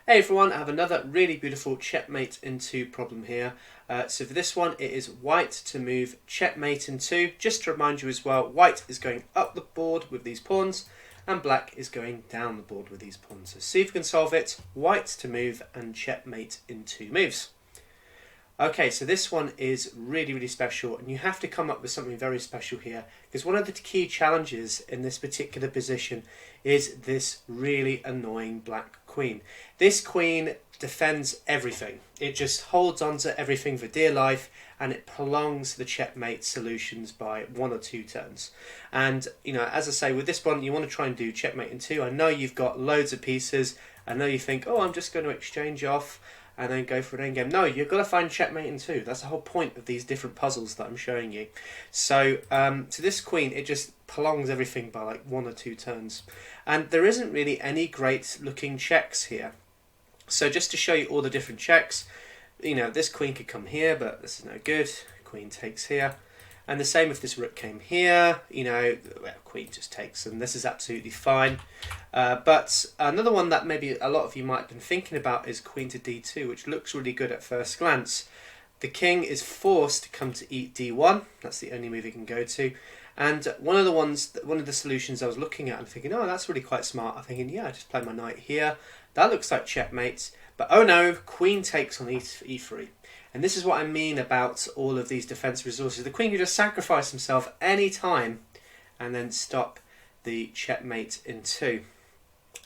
Hey everyone, I have another really beautiful checkmate in 2 problem here. So for this one it is white to move checkmate in 2. Just to remind you as well, white is going up the board with these pawns and black is going down the board with these pawns. So see if we can solve it. White to move and checkmate in 2 moves. Okay, so this one is really special, and you have to come up with something very special here, because one of the key challenges in this particular position is this really annoying black queen. This queen defends everything. It just holds on to everything for dear life, and it prolongs the checkmate solutions by 1 or 2 turns. And you know, as I say, with this one you want to try and do checkmate in 2. I know you've got loads of pieces. I know you think, oh, I'm just going to exchange off and then go for an endgame. No, you've got to find checkmate in 2. That's the whole point of these different puzzles that I'm showing you. So to this queen, it just prolongs everything by like 1 or 2 turns. And there isn't really any great looking checks here. So just to show you all the different checks, you know, this queen could come here, but this is no good. Queen takes here. And the same if this rook came here, you know, well, queen just takes, and this is absolutely fine. But another one that maybe a lot of you might have been thinking about is queen to d2, which looks really good at first glance. The king is forced to come to d1. That's the only move he can go to. And one of the solutions I was looking at and thinking, oh, that's really quite smart. I'm thinking, yeah, I just play my knight here. That looks like checkmate. But oh no, queen takes on e3. And this is what I mean about all of these defense resources. The queen can just sacrifice himself any time and then stop the checkmate in 2.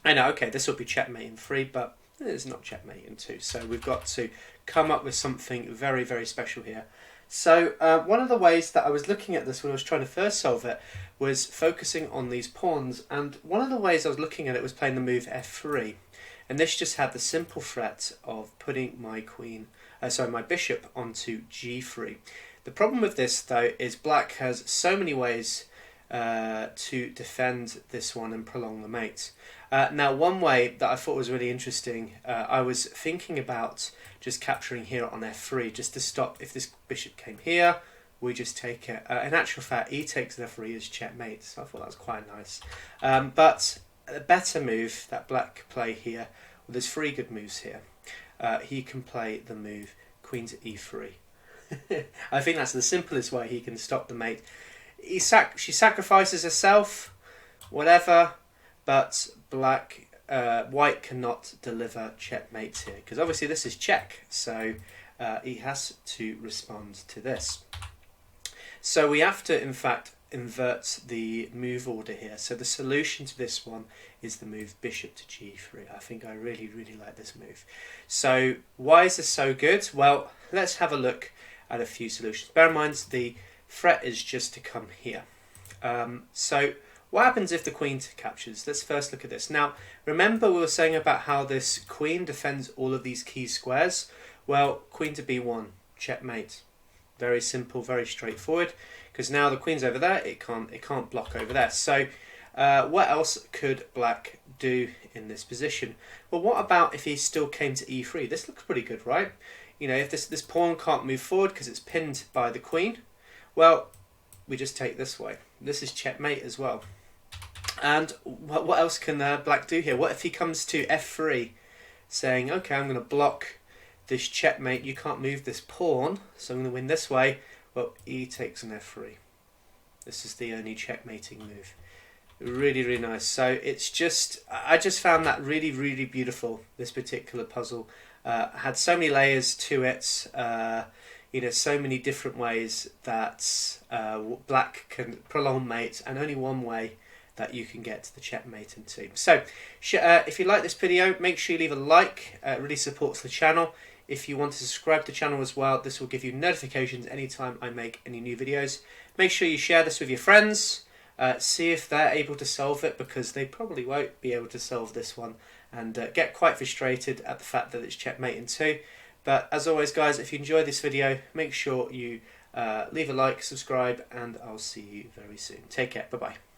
I know, okay, this will be checkmate in 3, but it's not checkmate in 2. So we've got to come up with something very special here. So one of the ways that I was looking at this when I was trying to first solve it was focusing on these pawns. And one of the ways I was looking at it was playing the move f3. And this just had the simple threat of putting my my bishop onto g3. The problem with this though is black has so many ways to defend this one and prolong the mate. Now one way that I thought was really interesting, I was thinking about just capturing here on f3 just to stop if this bishop came here, we just take it. In actual fact, e takes an f3 is checkmate, so I thought that was quite nice. But a better move that black could play here, well, there's 3 good moves here. He can play the move queen to e3. I think that's the simplest way he can stop the mate. She sacrifices herself, whatever, but white cannot deliver checkmate here, because obviously this is check, so he has to respond to this. So we have to, in fact, invert the move order here. So the solution to this one is the move bishop to g3. I think I really like this move. So why is this so good? Well, let's have a look at a few solutions. Bear in mind the threat is just to come here. So what happens if the queen captures? Let's first look at this. Now remember we were saying about how this queen defends all of these key squares. Well, queen to b1, checkmate. Very simple, very straightforward, because now the queen's over there, it can't block over there. So what else could black do in this position? Well, what about if he still came to e3? This looks pretty good, right? You know, if this pawn can't move forward because it's pinned by the queen, well, we just take this way. This is checkmate as well. And what else can black do here? What if he comes to f3, saying, okay, I'm going to block this checkmate, you can't move this pawn, so I'm going to win this way. Well, e takes an f3. This is the only checkmating move. Really nice. So it's just, I just found that really beautiful, this particular puzzle. Had so many layers to it, you know, so many different ways that black can prolong mate, and only one way that you can get to the checkmate in 2. So if you like this video, make sure you leave a like. It really supports the channel. If you want to subscribe to the channel as well, this will give you notifications anytime I make any new videos. Make sure you share this with your friends. See if they're able to solve it, because they probably won't be able to solve this one, and get quite frustrated at the fact that it's checkmate in 2. But as always guys, if you enjoyed this video, make sure you leave a like, subscribe, and I'll see you very soon. Take care, bye bye.